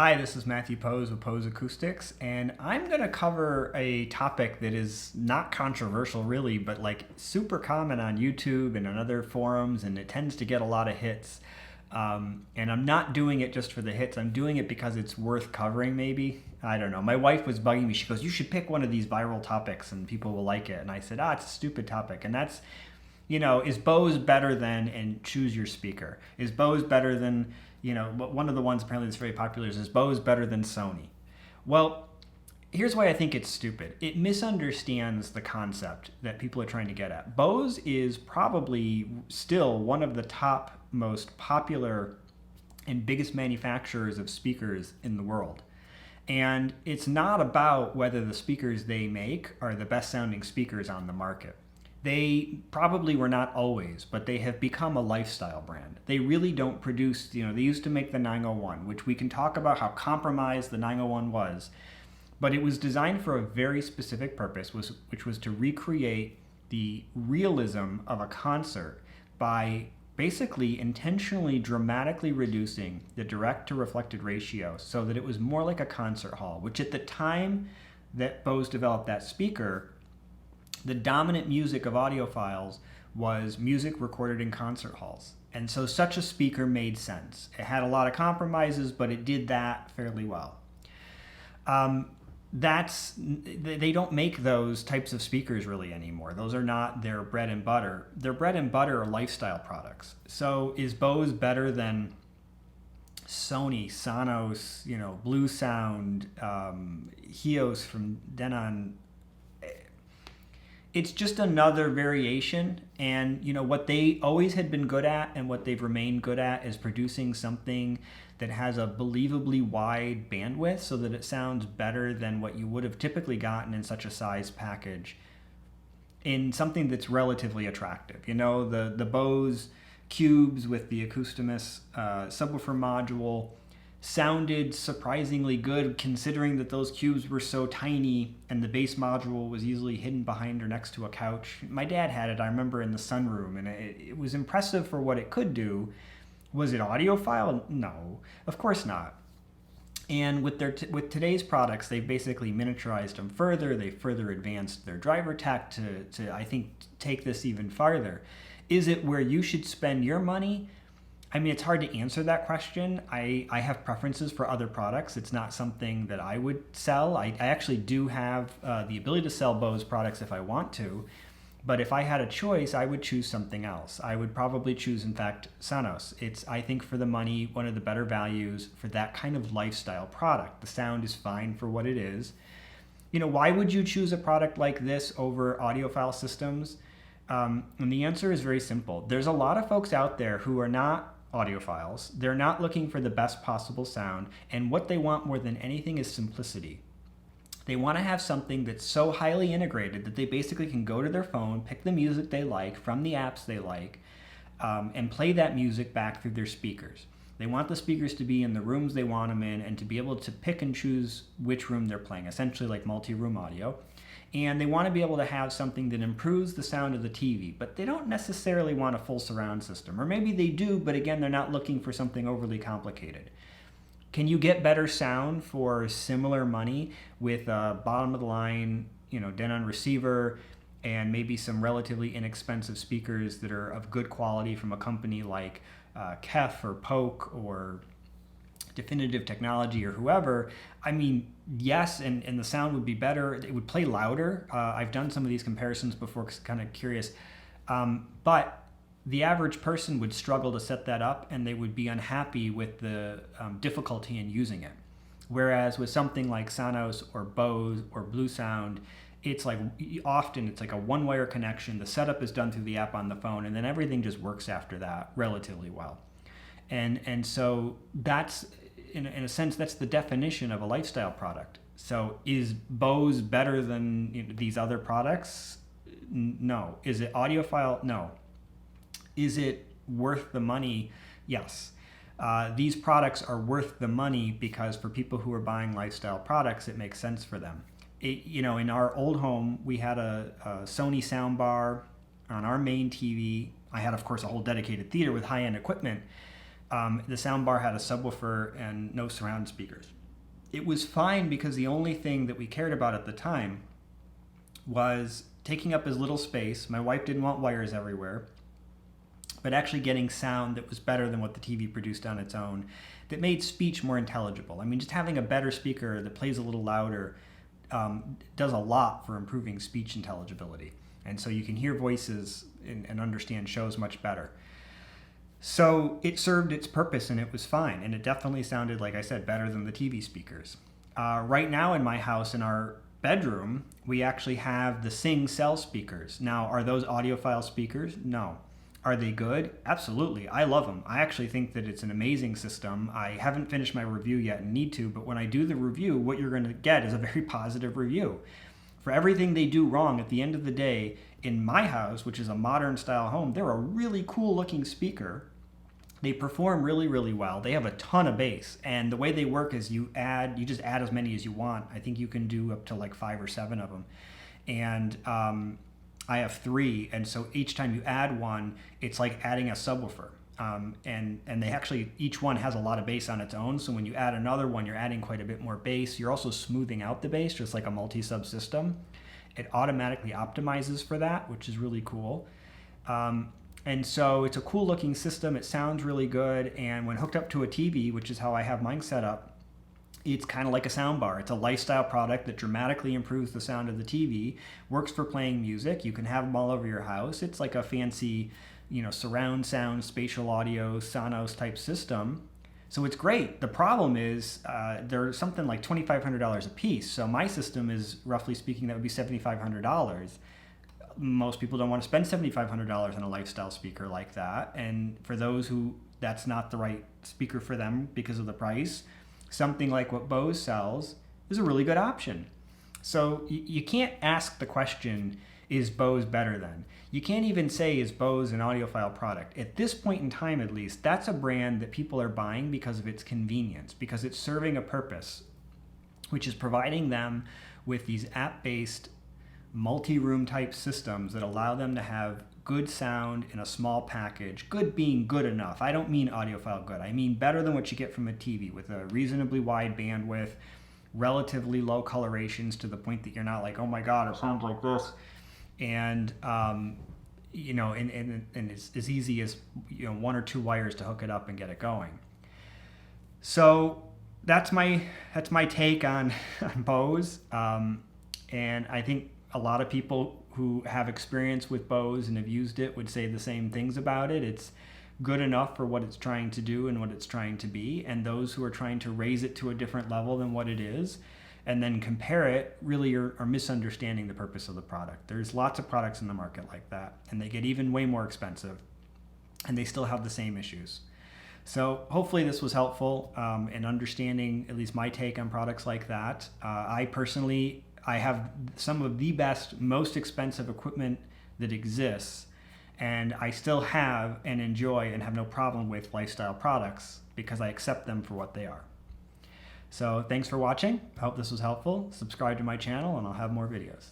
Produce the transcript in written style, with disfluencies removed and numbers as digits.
Hi, this is Matthew Poes with Poes Acoustics, and I'm going to cover a topic that is not controversial really, but like super common on YouTube and on other forums, and it tends to get a lot of hits. And I'm not doing it just for the hits, I'm doing it because it's worth covering maybe. I don't know. My wife was bugging me. She goes, you should pick one of these viral topics and people will like it. And I said, it's a stupid topic. And that's, is Bose better than, and choose your speaker. Is Bose better than, one of the ones apparently that's very popular is Bose better than Sony? Well, here's why I think it's stupid. It misunderstands the concept that people are trying to get at. Bose is probably still one of the top most popular and biggest manufacturers of speakers in the world. And it's not about whether the speakers they make are the best sounding speakers on the market. They probably were not always, but they have become a lifestyle brand. They really don't produce, they used to make the 901, which we can talk about how compromised the 901 was, but it was designed for a very specific purpose, which was to recreate the realism of a concert by basically intentionally dramatically reducing the direct to reflected ratio so that it was more like a concert hall, which at the time that Bose developed that speaker, the dominant music of audiophiles was music recorded in concert halls. And so such a speaker made sense. It had a lot of compromises, but it did that fairly well. They don't make those types of speakers really anymore. Those are not their bread and butter. Their bread and butter are lifestyle products. So is Bose better than Sony, Sonos, Blue Sound, Hios from Denon? It's just another variation, and what they always had been good at and what they've remained good at is producing something that has a believably wide bandwidth so that it sounds better than what you would have typically gotten in such a size package in something that's relatively attractive. The Bose cubes with the Acoustics subwoofer module sounded surprisingly good considering that those cubes were so tiny and the bass module was easily hidden behind or next to a couch. My dad had it, I remember, in the sunroom, and it was impressive for what it could do. Was it audiophile? No, of course not. And with today's products, they've basically miniaturized them further. They further advanced their driver tech to I think take this even farther. Is it where you should spend your money? I mean, it's hard to answer that question. I have preferences for other products. It's not something that I would sell. I actually do have the ability to sell Bose products if I want to. But if I had a choice, I would choose something else. I would probably choose, in fact, Sonos. It's, I think, for the money, one of the better values for that kind of lifestyle product. The sound is fine for what it is. Why would you choose a product like this over audiophile systems? And the answer is very simple. There's a lot of folks out there who are not audiophiles. They're not looking for the best possible sound, and what they want more than anything is simplicity. They want to have something that's so highly integrated that they basically can go to their phone, pick the music they like from the apps they like, and play that music back through their speakers. They want the speakers to be in the rooms they want them in and to be able to pick and choose which room they're playing, essentially like multi-room audio. And they want to be able to have something that improves the sound of the TV, but they don't necessarily want a full surround system. Or maybe they do, but again, they're not looking for something overly complicated. Can you get better sound for similar money with a bottom-of-the-line, Denon receiver and maybe some relatively inexpensive speakers that are of good quality from a company like Kef or Poke or Definitive Technology or whoever? I mean, yes, and the sound would be better. It would play louder. I've done some of these comparisons before because I'm kind of curious. But the average person would struggle to set that up and they would be unhappy with the difficulty in using it. Whereas with something like Sonos or Bose or Blue Sound, it's like often it's like a one-wire connection. The setup is done through the app on the phone, and then everything just works after that relatively well. And so that's, in a sense, that's the definition of a lifestyle product. So is Bose better than these other products? No. Is it audiophile? No. Is it worth the money? Yes. These products are worth the money because for people who are buying lifestyle products, it makes sense for them. In our old home, we had a Sony soundbar on our main TV. I had, of course, a whole dedicated theater with high-end equipment. the soundbar had a subwoofer and no surround speakers. It was fine because the only thing that we cared about at the time was taking up as little space. My wife didn't want wires everywhere, but actually getting sound that was better than what the TV produced on its own, that made speech more intelligible. I mean, just having a better speaker that plays a little louder does a lot for improving speech intelligibility. And so you can hear voices and understand shows much better. So it served its purpose and it was fine. And it definitely sounded, like I said, better than the TV speakers. Right now in my house, in our bedroom, we actually have the Sing Cell speakers. Now, are those audiophile speakers? No. Are they good? Absolutely. I love them. I actually think that it's an amazing system. I haven't finished my review yet and need to, but when I do the review, what you're going to get is a very positive review. For everything they do wrong, at the end of the day, in my house, which is a modern style home, they're a really cool looking speaker. They perform really, really well. They have a ton of bass, and the way they work is you just add as many as you want. I think you can do up to like 5 or 7 of them. And I have 3, and so each time you add one, it's like adding a subwoofer. And they actually, each one has a lot of bass on its own, so when you add another one, you're adding quite a bit more bass. You're also smoothing out the bass, just like a multi-sub system. It automatically optimizes for that, which is really cool. And so it's a cool looking system. It sounds really good, and when hooked up to a TV, which is how I have mine set up, it's kind of like a soundbar. It's a lifestyle product that dramatically improves the sound of the TV, works for playing music. You can have them all over your house. It's like a fancy, surround sound, spatial audio, Sonos type system. So it's great. The problem is they're something like $2,500 a piece. So my system is, roughly speaking, that would be $7,500. Most people don't want to spend $7,500 on a lifestyle speaker like that. And for those who that's not the right speaker for them because of the price, something like what Bose sells is a really good option. So you can't ask the question, is Bose better than? You can't even say, is Bose an audiophile product? At this point in time, at least, that's a brand that people are buying because of its convenience, because it's serving a purpose, which is providing them with these app-based multi-room type systems that allow them to have good sound in a small package. Good being good enough. I don't mean audiophile good. I mean better than what you get from a TV, with a reasonably wide bandwidth, relatively low colorations to the point that you're not like, oh my God, it sounds like this. And and it's as easy as 1 or 2 wires to hook it up and get it going. So that's my take on Bose. And I think a lot of people who have experience with Bose and have used it would say the same things about it. It's good enough for what it's trying to do and what it's trying to be. And those who are trying to raise it to a different level than what it is and then compare it really are misunderstanding the purpose of the product. There's lots of products in the market like that, and they get even way more expensive, and they still have the same issues. So hopefully this was helpful in understanding at least my take on products like that. I have some of the best, most expensive equipment that exists, and I still have and enjoy and have no problem with lifestyle products because I accept them for what they are. So thanks for watching. I hope this was helpful. Subscribe to my channel and I'll have more videos.